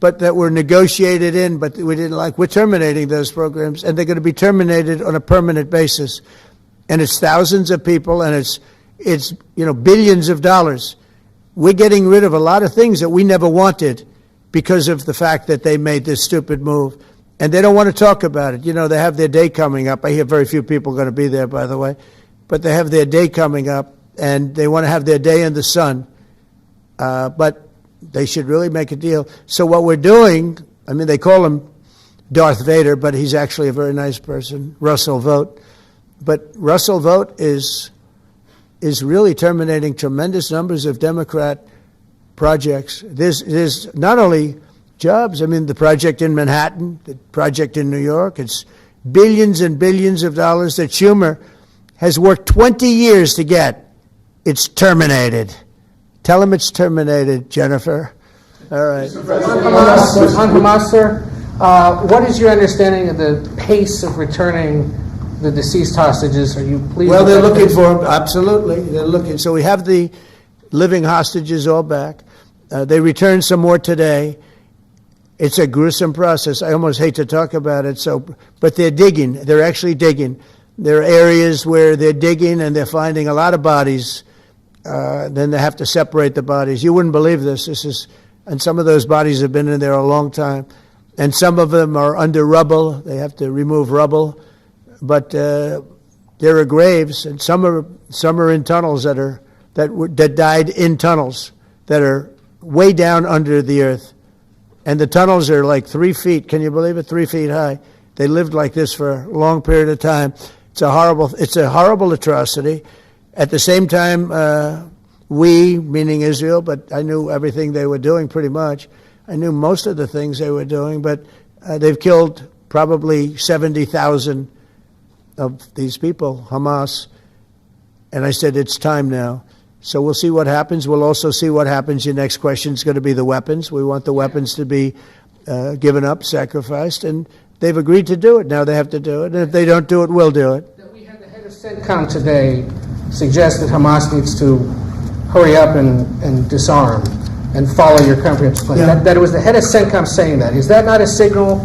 [SPEAKER 1] but that were negotiated in, but we didn't like. We're terminating those programs, and they're going to be terminated on a permanent basis. And it's thousands of people, and it's billions of dollars. We're getting rid of a lot of things that we never wanted because of the fact that they made this stupid move. And they don't want to talk about it. You know, they have their day coming up. I hear very few people are going to be there, by the way. But they have their day coming up, and they want to have their day in the sun. but they should really make a deal. So what we're doing, I mean, they call him Darth Vader, but he's actually a very nice person, Russell Vogt. But Russell Vogt is really terminating tremendous numbers of Democrat projects. There's not only jobs, I mean, the project in Manhattan, the project in New York, it's billions and billions of dollars that Schumer has worked 20 years to get. It's terminated. Tell him it's terminated, Jennifer. All right.
[SPEAKER 9] On Hamas, sir, what is your understanding of the pace of returning the deceased hostages? Are you pleased?
[SPEAKER 1] Well, they're
[SPEAKER 9] with that
[SPEAKER 1] looking
[SPEAKER 9] pace?
[SPEAKER 1] for them. Absolutely. They're looking. So we have the living hostages all back. They returned some more today. It's a gruesome process. I almost hate to talk about it. But they're digging. They're actually digging. There are areas where they're digging and they're finding a lot of bodies. Then they have to separate the bodies. You wouldn't believe this. And some of those bodies have been in there a long time. And some of them are under rubble. They have to remove rubble. But there are graves, and some are in tunnels that died in tunnels that are way down under the earth. And the tunnels are like 3 feet. Can you believe it? 3 feet high. They lived like this for a long period of time. It's a horrible atrocity. At the same time, we, meaning Israel, but I knew everything they were doing pretty much. I knew most of the things they were doing, but they've killed probably 70,000 of these people, Hamas. And I said, it's time now. So we'll see what happens. We'll also see what happens. Your next question is going to be the weapons. We want the weapons to be given up, sacrificed, and they've agreed to do it. Now they have to do it. And if they don't do it, we'll do it.
[SPEAKER 9] We had the head of CENTCOM today suggest that Hamas needs to hurry up and disarm and follow your comprehensive plan.
[SPEAKER 1] Yeah.
[SPEAKER 9] That it was the head of CENTCOM saying that. Is that not a signal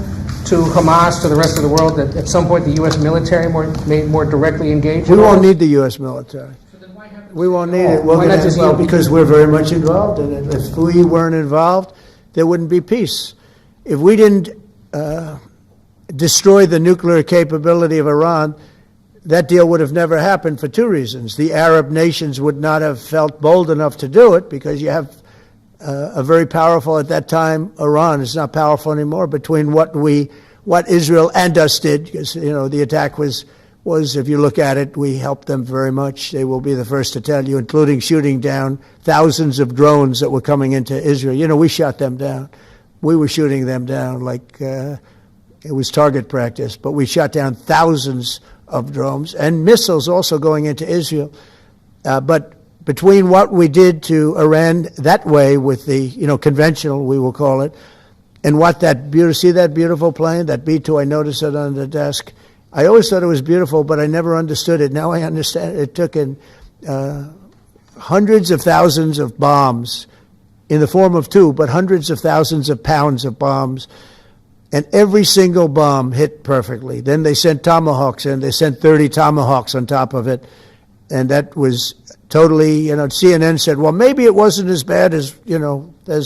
[SPEAKER 9] to Hamas, to the rest of the world, that at some point the U.S. military may more directly engage?
[SPEAKER 1] We won't need the U.S. military. We won't need it.
[SPEAKER 9] Why not just yield?
[SPEAKER 1] Because we're very much involved in it. If we weren't involved, there wouldn't be peace. If we didn't destroy the nuclear capability of Iran, that deal would have never happened for two reasons. The Arab nations would not have felt bold enough to do it because you have a very powerful, at that time, Iran is not powerful anymore, between what Israel and us did, because, the attack was, if you look at it, we helped them very much. They will be the first to tell you, including shooting down thousands of drones that were coming into Israel. We shot them down. We were shooting them down like it was target practice, but we shot down thousands of drones and missiles also going into Israel. But between what we did to Iran that way with the, conventional, we will call it, and what see that beautiful plane, that B-2, I noticed it on the desk. I always thought it was beautiful, but I never understood it. Now I understand it. It took in hundreds of thousands of bombs in the form of two, but hundreds of thousands of pounds of bombs. And every single bomb hit perfectly. Then they sent Tomahawks in. They sent 30 Tomahawks on top of it. And that was totally, CNN said, well, maybe it wasn't as bad as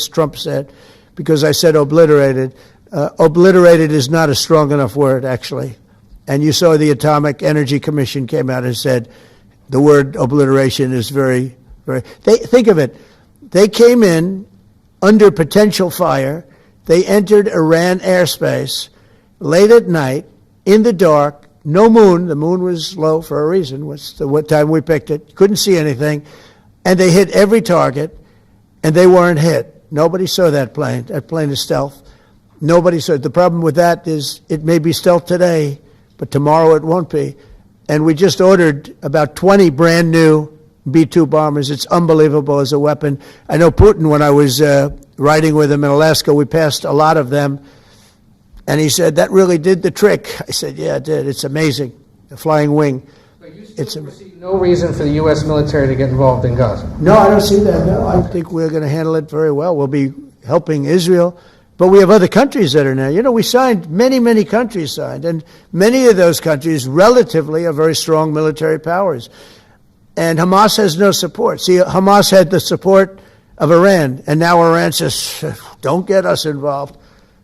[SPEAKER 1] Trump said, because I said obliterated. Obliterated is not a strong enough word, actually. And you saw the Atomic Energy Commission came out and said the word obliteration is very, very... Think of it. They came in under potential fire. They entered Iran airspace late at night, in the dark, no moon. The moon was low for a reason. What time we picked it. Couldn't see anything. And they hit every target, and they weren't hit. Nobody saw that plane. That plane is stealth. Nobody saw it. The problem with that is it may be stealth today, but tomorrow it won't be. And we just ordered about 20 brand new B-2 bombers. It's unbelievable as a weapon. I know Putin, when I was riding with him in Alaska, we passed a lot of them. And he said, that really did the trick. I said, yeah, it did. It's amazing. The flying wing.
[SPEAKER 9] But you still see no reason for the U.S. military to get involved in Gaza?
[SPEAKER 1] No, I don't see that. No, I think we're going to handle it very well. We'll be helping Israel. But we have other countries that are now. We signed, many countries signed. And many of those countries relatively are very strong military powers. And Hamas has no support. See, Hamas had the support of Iran. And now Iran says, don't get us involved.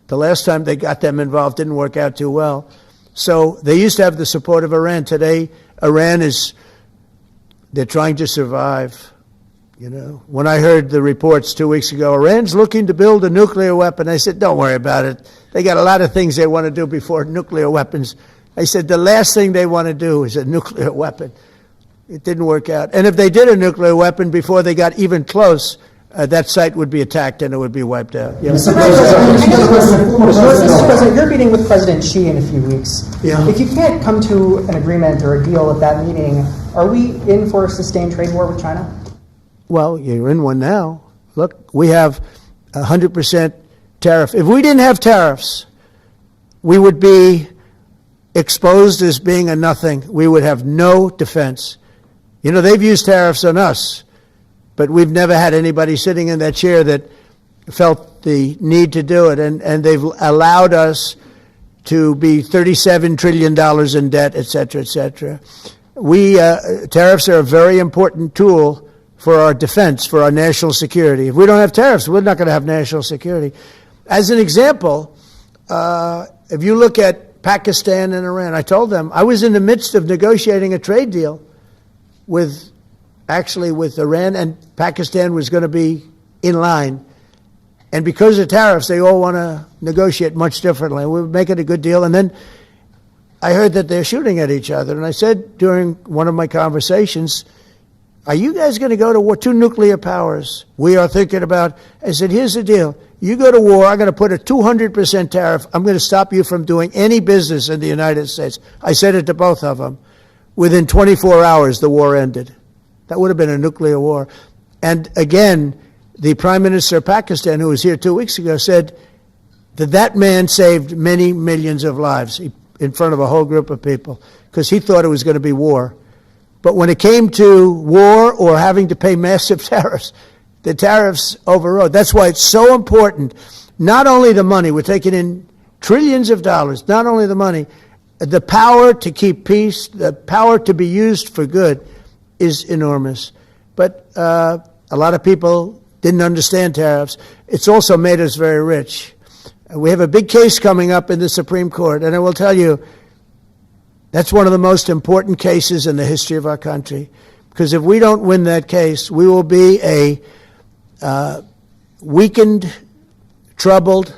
[SPEAKER 1] The last time they got them involved didn't work out too well. So they used to have the support of Iran. Today, they're trying to survive. You know, when I heard the reports 2 weeks ago, Iran's looking to build a nuclear weapon, I said, don't worry about it. They got a lot of things they want to do before nuclear weapons. I said, the last thing they want to do is a nuclear weapon. It didn't work out. And if they did a nuclear weapon before they got even close, that site would be attacked and it would be wiped out. Yeah.
[SPEAKER 6] Mr. President, you're meeting with President Xi in a few weeks.
[SPEAKER 1] Yeah.
[SPEAKER 6] If you can't come to an agreement or a deal at that meeting, are we in for a sustained trade war with China?
[SPEAKER 1] Well, you're in one now. Look, we have 100% tariff. If we didn't have tariffs, we would be exposed as being a nothing. We would have no defense. You know, they've used tariffs on us, but we've never had anybody sitting in that chair that felt the need to do it. And they've allowed us to be $37 trillion in debt, et cetera, et cetera. Tariffs are a very important tool for our defense, for our national security. If we don't have tariffs, we're not going to have national security. As an example, if you look at Pakistan and Iran, I told them I was in the midst of negotiating a trade deal with Iran, and Pakistan was going to be in line. And because of tariffs, they all want to negotiate much differently. We were making a good deal, and then I heard that they're shooting at each other. And I said during one of my conversations, are you guys going to go to war? Two nuclear powers. We are thinking about, I said, here's the deal. You go to war, I'm going to put a 200% tariff. I'm going to stop you from doing any business in the United States. I said it to both of them. Within 24 hours, the war ended. That would have been a nuclear war. And again, the Prime Minister of Pakistan, who was here 2 weeks ago, said that man saved many millions of lives in front of a whole group of people because he thought it was going to be war. But when it came to war or having to pay massive tariffs, the tariffs overrode. That's why it's so important, not only the money, we're taking in trillions of dollars, not only the money, the power to keep peace, the power to be used for good is enormous. But a lot of people didn't understand tariffs. It's also made us very rich. We have a big case coming up in the Supreme Court, and I will tell you, that's one of the most important cases in the history of our country. Because if we don't win that case, we will be a weakened, troubled,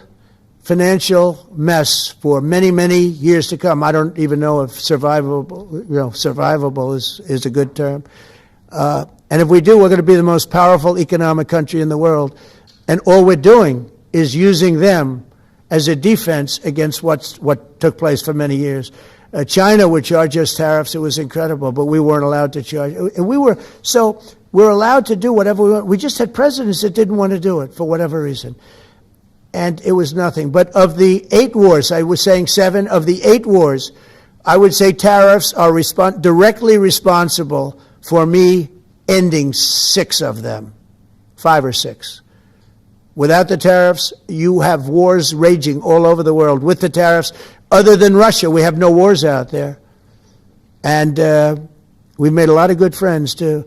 [SPEAKER 1] financial mess for many, many years to come. I don't even know if survivable is a good term. And if we do, we're going to be the most powerful economic country in the world. And all we're doing is using them as a defense against what took place for many years. China would charge us tariffs. It was incredible, but we weren't allowed to charge. And we're allowed to do whatever we want. We just had presidents that didn't want to do it for whatever reason. And it was nothing. But of the 8 wars, I was saying 7, of the 8 wars, I would say tariffs are directly responsible for me ending 6 of them, 5 or 6. Without the tariffs, you have wars raging all over the world. With the tariffs, other than Russia, we have no wars out there. And we've made a lot of good friends, too.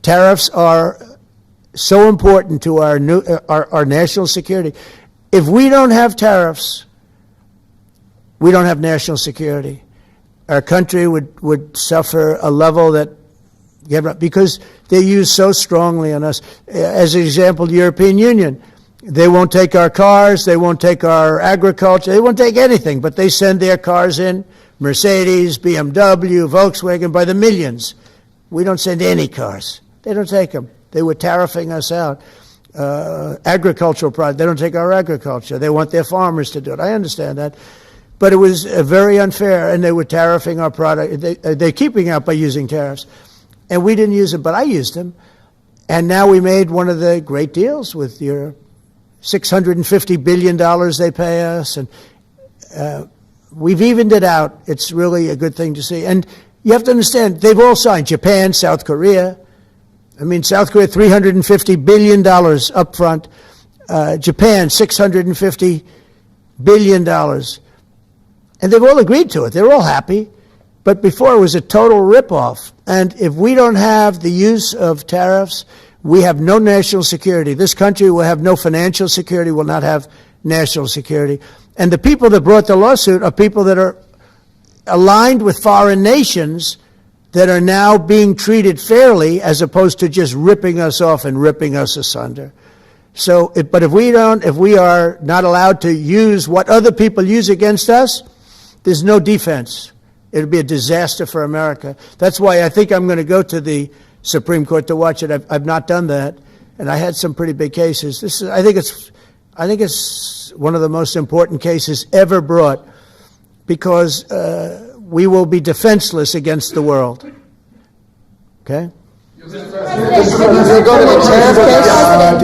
[SPEAKER 1] Tariffs are so important to our national security. If we don't have tariffs, we don't have national security. Our country would suffer a level that, because they're used so strongly on us. As an example, the European Union, they won't take our cars, they won't take our agriculture, they won't take anything, but they send their cars in, Mercedes, BMW, Volkswagen, by the millions. We don't send any cars. They don't take them. They were tariffing us out. Agricultural products, they don't take our agriculture. They want their farmers to do it. I understand that. But it was very unfair, and they were tariffing our product. They're keeping out by using tariffs. And we didn't use them, but I used them. And now we made one of the great deals with Europe. $650 billion they pay us, and we've evened it out. It's really a good thing to see. And you have to understand, they've all signed. Japan, South Korea. South Korea, $350 billion up front. Japan, $650 billion. And they've all agreed to it. They're all happy. But before, it was a total ripoff. And if we don't have the use of tariffs, we have no national security. This country will have no financial security, will not have national security. And the people that brought the lawsuit are people that are aligned with foreign nations that are now being treated fairly as opposed to just ripping us off and ripping us asunder. So, but if we are not allowed to use what other people use against us, there's no defense. It'll be a disaster for America. That's why I think I'm going to go to the Supreme Court to watch it. I've not done that, and I had some pretty big cases. I think it's one of the most important cases ever brought, because we will be defenseless against the world. Okay? Did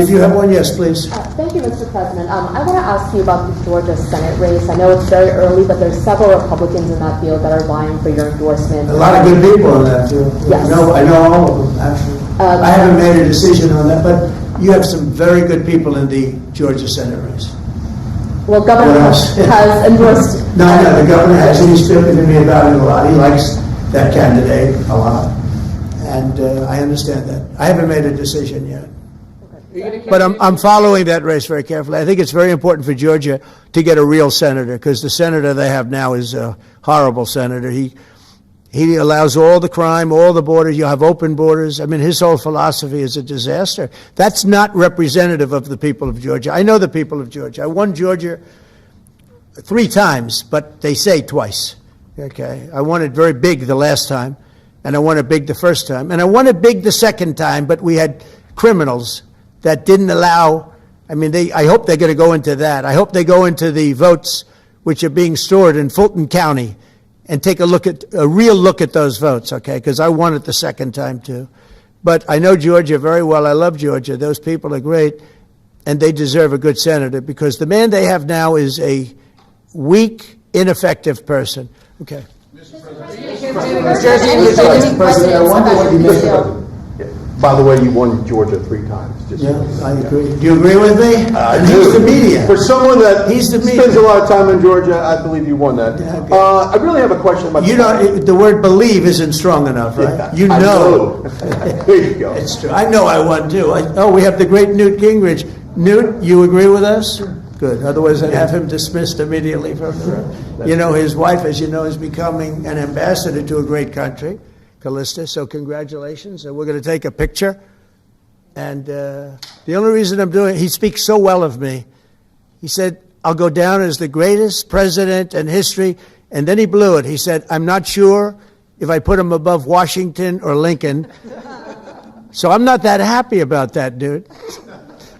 [SPEAKER 1] you have one? Yes, please.
[SPEAKER 13] Thank you, Mr. President. I want to ask you about the Georgia Senate race. I know it's very early, but there's several Republicans in that field that are vying for your endorsement.
[SPEAKER 1] A lot of good people in that field.
[SPEAKER 13] Yes.
[SPEAKER 1] I know all of them, actually. I haven't made a decision on that, but you have some very good people in the Georgia Senate race.
[SPEAKER 13] Well, Governor has endorsed...
[SPEAKER 1] No, the governor has. He's spoken to me about it a lot. He likes that candidate a lot. And I understand that. I haven't made a decision yet. But I'm following that race very carefully. I think it's very important for Georgia to get a real senator, because the senator they have now is a horrible senator. He allows all the crime, all the borders. You have open borders. I mean, his whole philosophy is a disaster. That's not representative of the people of Georgia. I know the people of Georgia. I won Georgia 3 times, but they say twice. Okay, I won it very big the last time, and I won it big the first time, and I won it big the second time. But we had criminals that didn't allow. I mean, I hope they're going to go into that. I hope they go into the votes which are being stored in Fulton County and take a real look at those votes, okay? Because I won it the second time too. But I know Georgia very well. I love Georgia. Those people are great, and they deserve a good senator, because the man they have now is a weak, ineffective person. Okay.
[SPEAKER 5] Mr. President, I wonder what you missed. By the way, you won Georgia 3 times.
[SPEAKER 1] Yeah, I agree. Do you agree with me?
[SPEAKER 5] I do.
[SPEAKER 1] He's the media.
[SPEAKER 5] For someone that
[SPEAKER 1] spends
[SPEAKER 5] a lot of time in Georgia, I believe you won that.
[SPEAKER 1] Yeah, okay.
[SPEAKER 5] I really have a question about...
[SPEAKER 1] The word believe isn't strong enough, right?
[SPEAKER 5] Yeah,
[SPEAKER 1] you know.
[SPEAKER 5] There you go.
[SPEAKER 1] It's true. I know I won too. We have the great Newt Gingrich. Newt, you agree with us? Good. Otherwise, I'd have him dismissed immediately from the room. You know, his wife, as you know, is becoming an ambassador to a great country, Callista. So congratulations. And we're going to take a picture. And the only reason I'm doing it, he speaks so well of me. He said, I'll go down as the greatest president in history. And then he blew it. He said, I'm not sure if I put him above Washington or Lincoln. So I'm not that happy about that, dude.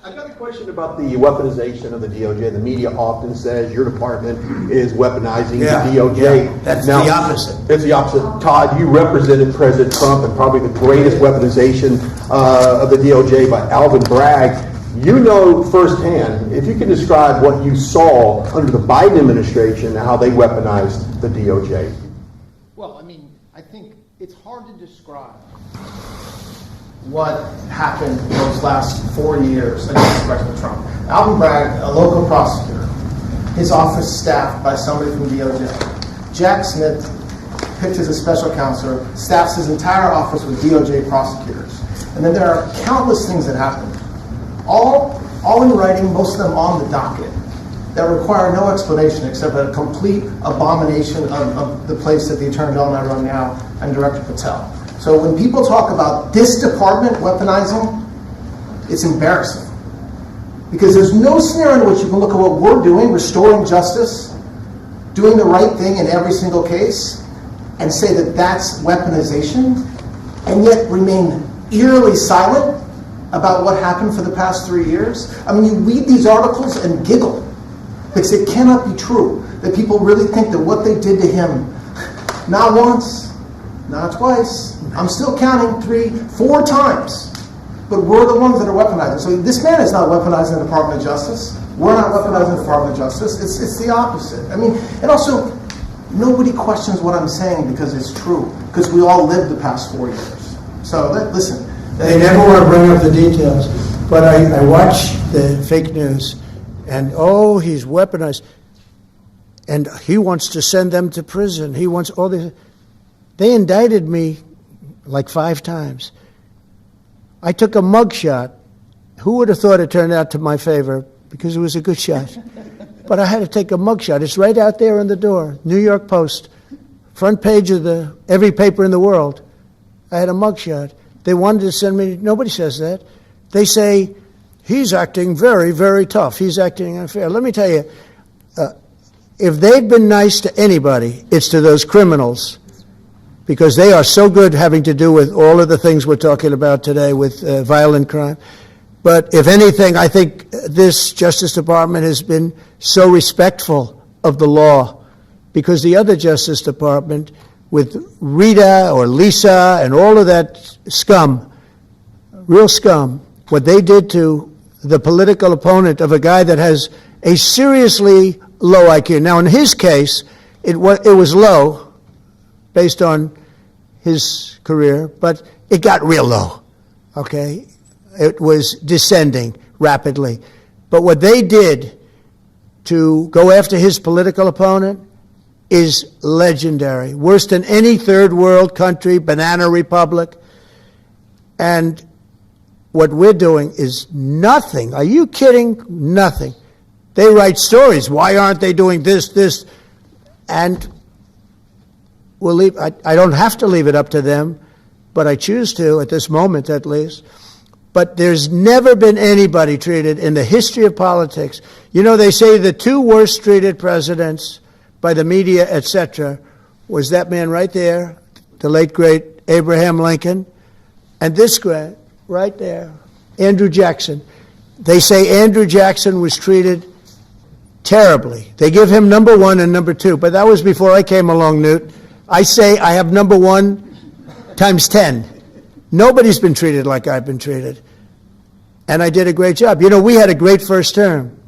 [SPEAKER 5] I've got a question about the weaponization of the DOJ. The media often says your department is weaponizing the DOJ.
[SPEAKER 1] Yeah, that's the opposite.
[SPEAKER 5] It's the opposite. Todd, you represented President Trump and probably the greatest weaponization of the DOJ by Alvin Bragg. You know firsthand, if you can describe what you saw under the Biden administration and how they weaponized the DOJ.
[SPEAKER 4] Well, I mean, I think it's hard to describe what happened those last 4 years against President Trump. Alvin Bragg, a local prosecutor, his office staffed by somebody from DOJ. Jack Smith, picked as a special counselor, staffs his entire office with DOJ prosecutors. And then there are countless things that happened, all in writing, most of them on the docket, that require no explanation except a complete abomination of the place that the Attorney General and I run now, and Director Patel. So when people talk about this department weaponizing, it's embarrassing. Because there's no scenario in which you can look at what we're doing, restoring justice, doing the right thing in every single case, and say that that's weaponization, and yet remain eerily silent about what happened for the past 3 years. I mean, you read these articles and giggle, because it cannot be true that people really think that what they did to him, not once, not twice, I'm still counting 3, 4 times, but we're the ones that are weaponizing. So this man is not weaponizing the Department of Justice. We're not weaponizing the Department of Justice. It's the opposite. I mean, and also, nobody questions what I'm saying because it's true, because we all lived the past 4 years. So listen.
[SPEAKER 1] They never want to bring up the details, but I watch the fake news, and he's weaponized, and he wants to send them to prison. He wants all this. They indicted me like 5 times. I took a mugshot. Who would have thought it turned out to my favor? Because it was a good shot. But I had to take a mugshot. It's right out there in the door. New York Post, front page of every paper in the world. I had a mugshot. They wanted to send me, nobody says that. They say, he's acting very, very tough. He's acting unfair. Let me tell you, if they've been nice to anybody, it's to those criminals, because they are so good having to do with all of the things we're talking about today with violent crime. But if anything, I think this Justice Department has been so respectful of the law, because the other Justice Department, with Rita or Lisa and all of that scum, real scum, what they did to the political opponent of a guy that has a seriously low IQ. Now, in his case, it was low based on his career, but it got real low, okay? It was descending rapidly. But what they did to go after his political opponent is legendary, worse than any third world country, banana republic. And what we're doing is nothing. Are you kidding? Nothing. They write stories. Why aren't they doing this? And we'll leave. I don't have to leave it up to them, but I choose to, at this moment at least. But there's never been anybody treated in the history of politics. You know, they say the two worst treated presidents by the media, etc., was that man right there, the late, great Abraham Lincoln, and this guy right there, Andrew Jackson. They say Andrew Jackson was treated terribly. They give him number one and number two, but that was before I came along, Newt. I say I have number one times 10. Nobody's been treated like I've been treated. And I did a great job. You know, we had a great first term.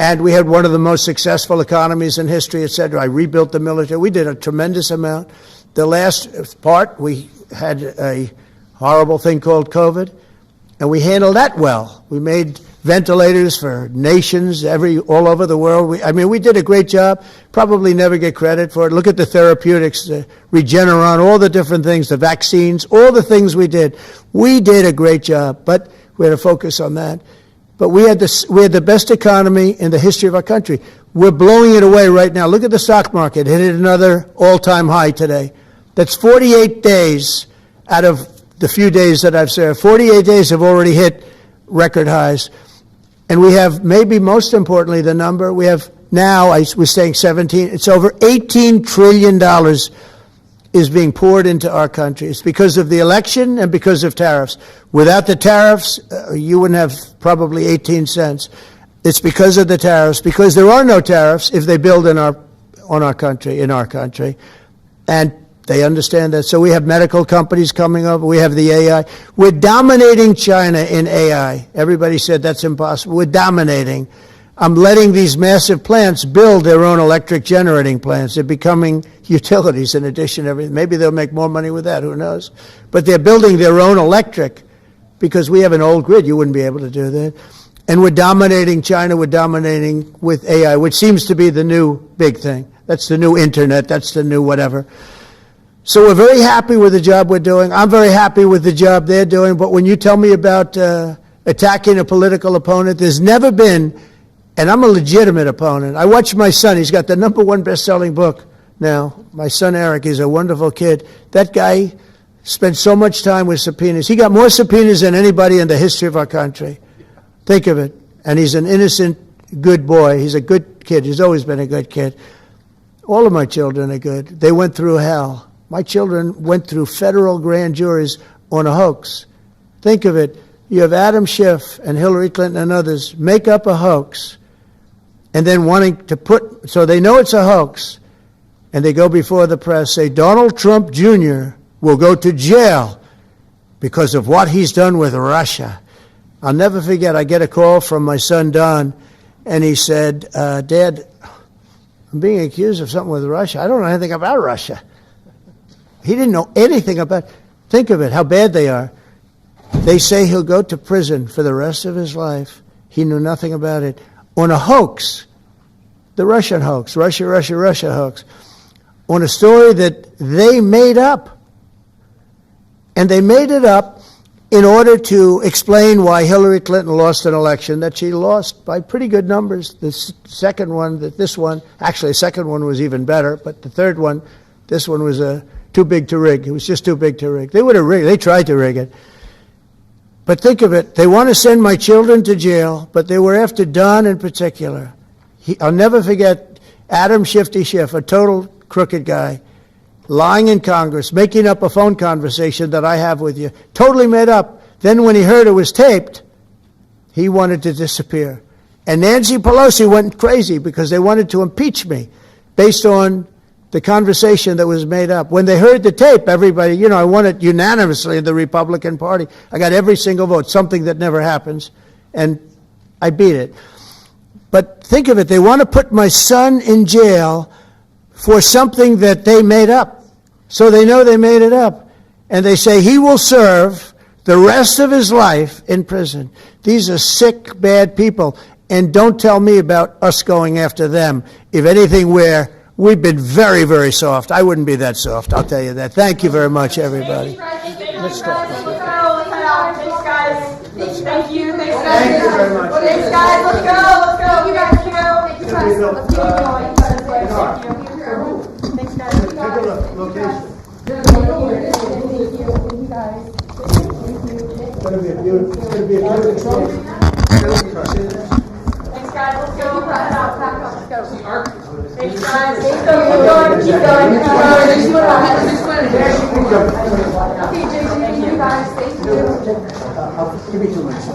[SPEAKER 1] And we had one of the most successful economies in history, et cetera. I rebuilt the military. We did a tremendous amount. The last part, we had a horrible thing called COVID, and we handled that well. We made ventilators for nations all over the world. We did a great job. Probably never get credit for it. Look at the therapeutics, the Regeneron, all the different things, the vaccines, all the things we did. We did a great job, but we had to focus on that. But we had the best economy in the history of our country. We're blowing it away right now. Look at the stock market. It hit another all-time high today. That's 48 days out of the few days that I've served. 48 days have already hit record highs. And we have, maybe most importantly, the number, we have now, I was saying 17, it's over $18 trillion is being poured into our country. It's because of the election and because of tariffs. Without the tariffs, you wouldn't have probably 18 cents. It's because of the tariffs, because there are no tariffs if they build in our country. And they understand that. So we have medical companies coming up. We have the AI. We're dominating China in AI. Everybody said that's impossible. We're dominating. I'm letting these massive plants build their own electric generating plants. They're becoming utilities in addition to everything. Maybe they'll make more money with that. Who knows? But they're building their own electric because we have an old grid. You wouldn't be able to do that. And we're dominating China. We're dominating with AI, which seems to be the new big thing. That's the new internet. That's the new whatever. So we're very happy with the job we're doing. I'm very happy with the job they're doing. But when you tell me about attacking a political opponent, there's never been, and I'm a legitimate opponent. I watch my son. He's got the #1 best-selling book now. My son Eric, he's a wonderful kid. That guy spent so much time with subpoenas. He got more subpoenas than anybody in the history of our country. Think of it. And he's an innocent, good boy. He's a good kid. He's always been a good kid. All of my children are good. They went through hell. My children went through federal grand juries on a hoax. Think of it. You have Adam Schiff and Hillary Clinton and others make up a hoax and then wanting to so they know it's a hoax, and they go before the press, say Donald Trump Jr. will go to jail because of what he's done with Russia. I'll never forget, I get a call from my son Don, and he said, Dad, I'm being accused of something with Russia. I don't know anything about Russia. He didn't know anything about it. Think of it, how bad they are. They say he'll go to prison for the rest of his life. He knew nothing about it. On a hoax, the Russian hoax, Russia hoax, on a story that they made up. And they made it up in order to explain why Hillary Clinton lost an election that she lost by pretty good numbers. The second one, actually the second one was even better, but the third one, this one was to too big to rig. It was just too big to rig. They would have rigged. They tried to rig it. But think of it. They want to send my children to jail, but they were after Don in particular. I'll never forget Adam Shifty Schiff, a total crooked guy, lying in Congress, making up a phone conversation that I have with you, totally made up. Then when he heard it was taped, he wanted to disappear. And Nancy Pelosi went crazy because they wanted to impeach me based on the conversation that was made up. When they heard the tape, everybody, you know, I won it unanimously in the Republican Party. I got every single vote, something that never happens, and I beat it. But think of it, they want to put my son in jail for something that they made up. So they know they made it up. And they say he will serve the rest of his life in prison. These are sick, bad people. And don't tell me about us going after them. If anything, we've been very, very soft. I wouldn't be that soft, I'll tell you that. Thank you very much, everybody.
[SPEAKER 3] Let's talk. Thanks, guys. Thank you. Thanks, guys.
[SPEAKER 1] Thank you very much.
[SPEAKER 3] Thanks, guys. Let's go. Let's go. Thank you, guys. Thank you, guys. Let's keep going. Thank you. Thanks, guys.
[SPEAKER 1] Take a look, location.
[SPEAKER 3] Thank you, guys.
[SPEAKER 1] It's going to be a beautiful day.
[SPEAKER 3] Thanks, guys. Let's go. Pack up. Let's go. Thanks, guys. Keep going. Keep going. Okay, JJ, thank you, guys. Thank you.
[SPEAKER 1] Give me 2 minutes.